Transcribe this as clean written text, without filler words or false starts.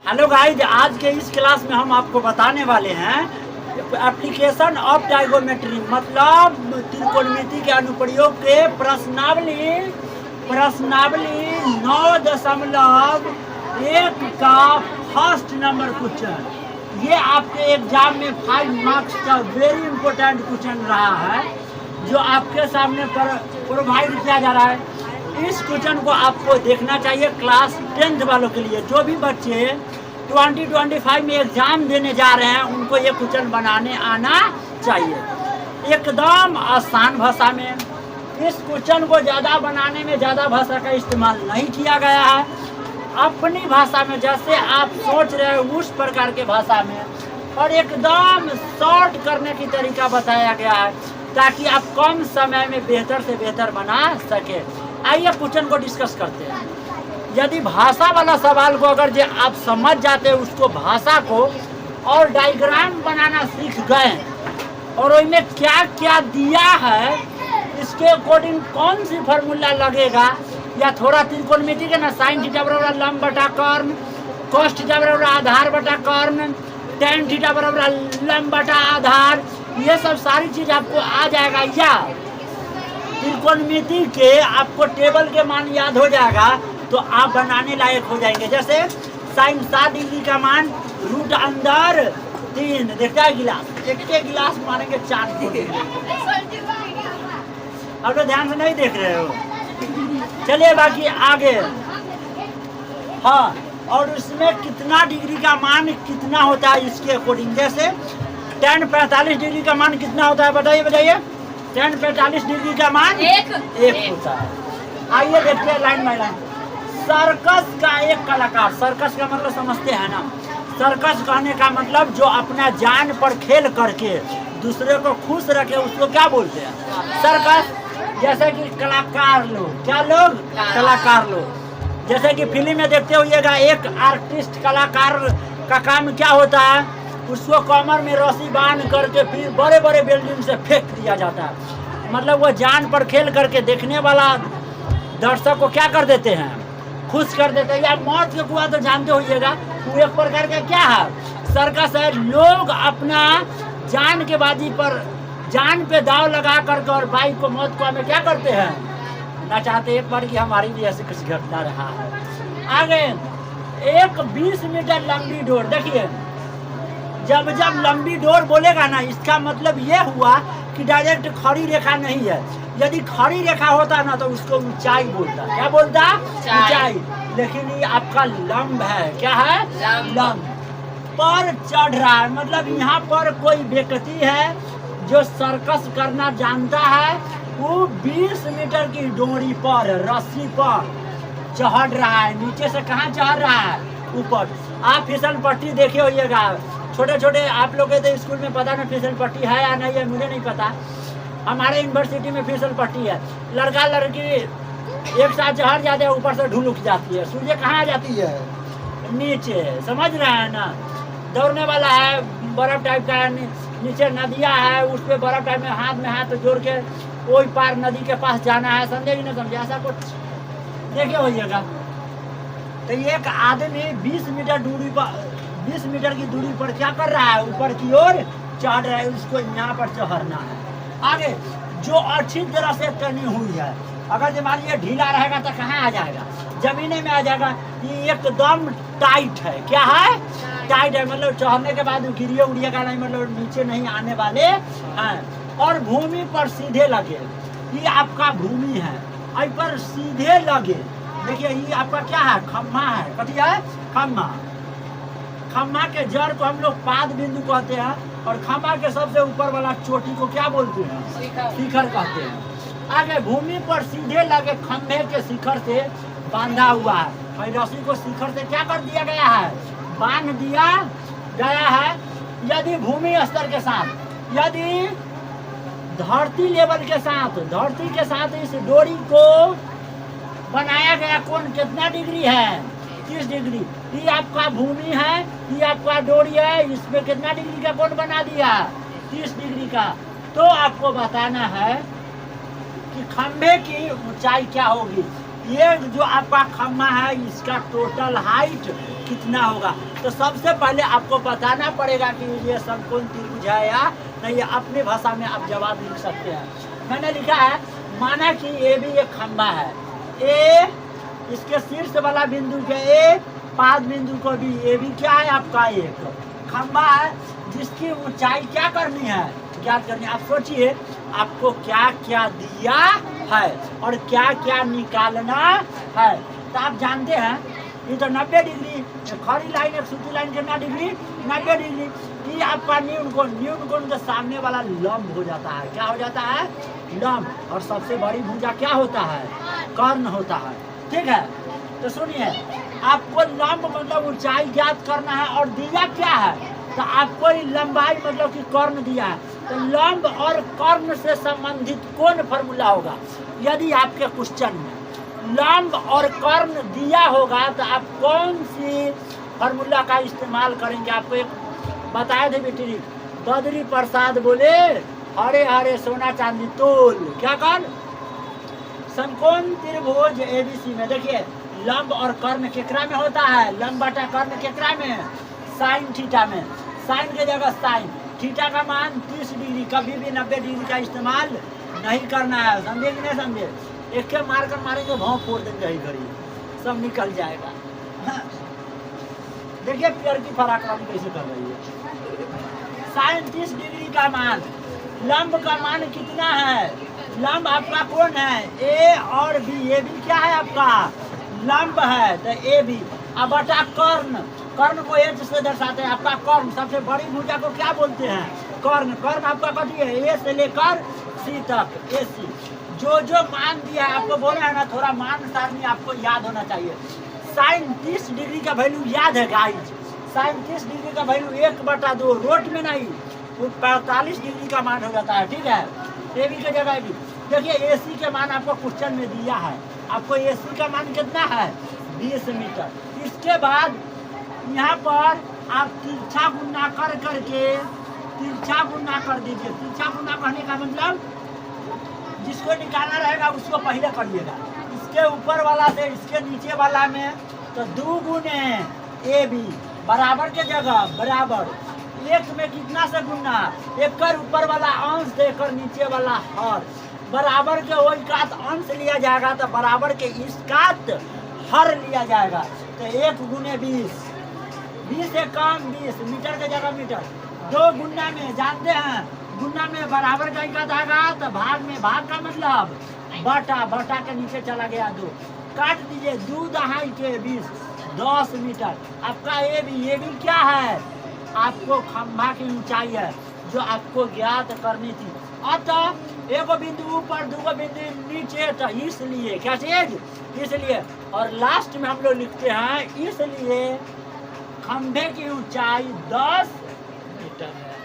Hello guys, आज के इस क्लास में हम आपको बताने वाले हैं एप्लीकेशन ऑफ ट्राइगोमेट्री मतलब त्रिकोणमिति के अनुप्रयोग के प्रश्नावली 9.1 का फर्स्ट नंबर क्वेश्चन। ये आपके एग्जाम में 5 मार्क्स का वेरी इंपॉर्टेंट क्वेश्चन रहा है जो आपके सामने प्रोवाइड किया जा रहा है। इस क्वेश्चन को आपको देखना चाहिए क्लास 10th वालों के लिए। जो भी बच्चे 2025 में एग्जाम देने जा रहे हैं उनको ये क्वेश्चन बनाने आना चाहिए एकदम आसान भाषा में। इस क्वेश्चन को ज़्यादा बनाने में ज़्यादा भाषा का इस्तेमाल नहीं किया गया है, अपनी भाषा में जैसे आप सोच रहे हो उस प्रकार के भाषा में, और एकदम शॉर्ट करने की तरीका बताया गया है ताकि आप कम समय में बेहतर से बेहतर बना सके। आइए क्वेश्चन को डिस्कस करते हैं। यदि भाषा वाला सवाल को अगर जो आप समझ जाते हैं उसको भाषा को और डायग्राम बनाना सीख गए और उसमें क्या क्या दिया है इसके अकॉर्डिंग कौन सी फार्मूला लगेगा, या थोड़ा त्रिकोणमिति के ना साइन थीटा बराबर लंब बटा कर्ण, कॉस थीटा बराबर आधार बटा कर्ण, टेन थीटा बराबर लंब बटा आधार, ये सब सारी चीज आपको आ जाएगा। या त्रिकोणमिति के आपको टेबल के मान याद हो जाएगा तो आप बनाने लायक हो जाएंगे। जैसे साइन 60 डिग्री का मान रूट अंदर 3, देखता है गिलास, एक गिलास मारेंगे 4 अब तो ध्यान से नहीं देख रहे हो। चलिए बाकी आगे। हाँ, और उसमें कितना डिग्री का मान कितना होता है इसके अकॉर्डिंग। जैसे tan 45 डिग्री का मान कितना होता है बताइए। tan 45 डिग्री का मान एक होता है। आइए देखते हैं लाइन बाय लाइन। सर्कस का एक कलाकार, सर्कस का मतलब समझते हैं ना, सर्कस कहने का मतलब जो अपना जान पर खेल करके दूसरे को खुश रखे उसको क्या बोलते हैं, सर्कस। जैसे कि कलाकार लोग, क्या लोग, कलाकार लोग। जैसे कि फिल्म में देखते होइएगा एक आर्टिस्ट कलाकार का काम क्या होता है, उसको कमर में रस्सी बांध करके फिर बड़े बड़े बिल्डिंग से फेंक दिया जाता है। मतलब वो जान पर खेल करके देखने वाला दर्शक को क्या कर देते हैं, खुश कर देते हैं। या मौत के कुआं तो जानते होइएगा, वो एक प्रकार का क्या है, सर्कस है। लोग अपना जान के बाजी पर जान पे दाव लगा करके और बाइक को मौत कुआं में क्या करते हैं, ना चाहते एक बार कि हमारी भी ऐसे कुछ घटना रहा है। आगे एक 20 मीटर लंबी डोर, देखिए जब लंबी डोर बोलेगा ना इसका मतलब ये हुआ कि डायरेक्ट खड़ी रेखा नहीं है। यदि खड़ी रेखा होता ना तो उसको ऊंचाई बोलता, क्या बोलता, ऊंचाई। लेकिन ये आपका लंब है, क्या है, लंब पर चढ़ रहा है। मतलब यहाँ पर कोई व्यक्ति है जो सर्कस करना जानता है, वो 20 मीटर की डोरी पर रस्सी पर चढ़ रहा है। नीचे से कहाँ चढ़ रहा है, ऊपर। आप फिसल पट्टी देखे होइएगा, छोटे छोटे आप लोग के तो स्कूल में पता नहीं फिसल पट्टी है या नहीं है, मुझे नहीं पता। हमारे यूनिवर्सिटी में फिसल पट्टी है, लड़का लड़की एक साथ चढ़ जाते हैं, ऊपर से ढुलुक जाती है, सूर्य कहाँ जाती है, नीचे। समझ रहे हैं ना। दौड़ने वाला है, बर्फ टाइप का है, नीचे नदियाँ है, उस पर बर्फ टाइप में हाथ जोड़ के कोई पार नदी के पास जाना है, समझे कि नहीं समझे, ऐसा कुछ देखे होइएगा। तो एक आदमी 20 मीटर दूरी पर 20 मीटर की दूरी पर क्या कर रहा है, ऊपर की ओर चढ़ रहा है, उसको यहाँ पर चढ़ना है। आगे जो अच्छी तरह से तनी हुई है, अगर जब ये ढीला रहेगा तो कहाँ आ जाएगा, जमीने में आ जाएगा। ये एकदम टाइट है, क्या है, टाइट है। मतलब चढ़ने के बाद गिरिए उड़िएगा नहीं, मतलब नीचे नहीं आने वाले हैं। और भूमि पर सीधे लगे, ये आपका भूमि है, इस पर सीधे लगे। देखिए ये आपका क्या है, खम्मा है, कथी है, खम्मा। खम्मा के जड़ को हम लोग पाद बिंदु कहते हैं, और खम्मा के सबसे ऊपर वाला चोटी को क्या बोलते हैं, शिखर कहते हैं। आगे भूमि पर सीधे लगे खम्भे के शिखर से बांधा हुआ है। रस्सी को शिखर से क्या कर दिया गया है, बांध दिया गया है। यदि भूमि स्तर के साथ, यदि धरती लेवल के साथ, धरती के साथ इस डोरी को बनाया गया कोण कितना डिग्री है, 30 डिग्री। ये आपका भूमि है, ये आपका डोरी है, इसमें कितना डिग्री का कोण बना दिया, 30 डिग्री का। तो आपको बताना है कि खंभे की ऊंचाई क्या होगी। ये जो आपका खम्मा है इसका टोटल हाइट कितना होगा। तो सबसे पहले आपको बताना पड़ेगा कि ये समकोण त्रिभुज है या नहीं। ये अपनी भाषा में आप जवाब लिख सकते हैं। मैंने लिखा है, माना कि ए भी एक खंभा है, ए इसके शीर्ष वाला बिंदु के ए, पाद बिंदु को भी, ए भी क्या है आपका एक खंभा है, जिसकी ऊंचाई क्या करनी है, ज्ञात करनी है। आप सोचिए आपको क्या क्या दिया है और क्या क्या निकालना है। तो आप जानते हैं ये तो 90 डिग्री खड़ी लाइन, एक सूती लाइन कितना डिग्री, 90 डिग्री। ये आपका न्यून कोण के सामने वाला लंब हो जाता है। क्या हो जाता है, लंब। और सबसे बड़ी भुजा क्या होता है, कर्ण होता है। ठीक है, तो सुनिए, आपको लंब मतलब ऊंचाई ज्ञात करना है और दिया क्या है, तो आपको लंबाई मतलब कि कर्ण दिया है। तो लंब और कर्ण से संबंधित कौन फॉर्मूला होगा। यदि आपके क्वेश्चन में लंब और कर्ण दिया होगा तो आप कौन सी फॉर्मूला का इस्तेमाल करेंगे। आपको एक बताए थे बेटी, बद्री प्रसाद बोले, हरे हरे सोना चांदी तोल, क्या कर, समकोण त्रिभुज एबीसी में देखिए लंब और कर्ण केकरा में होता है, लंब बटा कर्ण केकरा में, साइन थीटा में। साइन के जगह साइन, थीटा का मान 30 डिग्री, कभी भी 90 डिग्री का इस्तेमाल नहीं करना है। समझे कि नहीं समझे, एक के मार कर मारेंगे भाव फोड़ देंगे, यही करिए सब निकल जाएगा। देखिए प्यार की फराक्राम कैसे कर रही है। साइन 30 डिग्री का मान, लंब का मान कितना है, लंब आपका कौन है, ए और बी, ए बी क्या है आपका लंब है, तो ए बी। अब बटा कर्ण, कर्ण को एच से दर्शाते हैं। आपका कर्ण सबसे बड़ी भुजा को क्या बोलते हैं, कर्ण। कर्ण आपका कथी है, ए से लेकर सी तक, ए सी। जो मान दिया है आपको बोला है ना, थोड़ा मान सारणी आपको याद होना चाहिए। साइन 30 डिग्री का वैल्यू याद है गाइज, साइन 30 डिग्री का वैल्यू 1/2, रोट में नहीं, वो 45 डिग्री का मान हो जाता है। ठीक है, ए बी की जगह भी देखिए, ए सी के मान आपको क्वेश्चन में दिया है। आपको ए सी का मान कितना है, 20 मीटर। इसके बाद यहाँ पर आप तिरछा गुना कर करके, तिरछा गुना कर दीजिए। तिरछा गुना करने का मतलब जिसको निकालना रहेगा उसको पहले करिएगा, इसके ऊपर वाला से इसके नीचे वाला में। तो 2 गुने ए बी बराबर के जगह बराबर, एक में कितना से गुना, एक कर ऊपर वाला अंश देकर नीचे वाला हर, बराबर के वही कात अंश लिया जाएगा, तो बराबर के इस कात हर लिया जाएगा। तो 1 गुने 20, 20 से कम 20, मीटर के जगह मीटर। 2 गुना में जानते हैं, गुना में बराबर का इकात आएगा, तो भाग में, भाग का मतलब बटा, बटा के नीचे चला गया 2, काट दीजिए 2 दहाई के 20, 10 मीटर। आपका ए बी क्या है, आपको खंभा की ऊंचाई है जो आपको ज्ञात करनी थी। अतः एक बिंदु ऊपर, 2 बिंदु नीचे, तो इसलिए क्या चीज, इसलिए। और लास्ट में हम लोग लिखते हैं, इसलिए खंभे की ऊंचाई 10 मीटर है।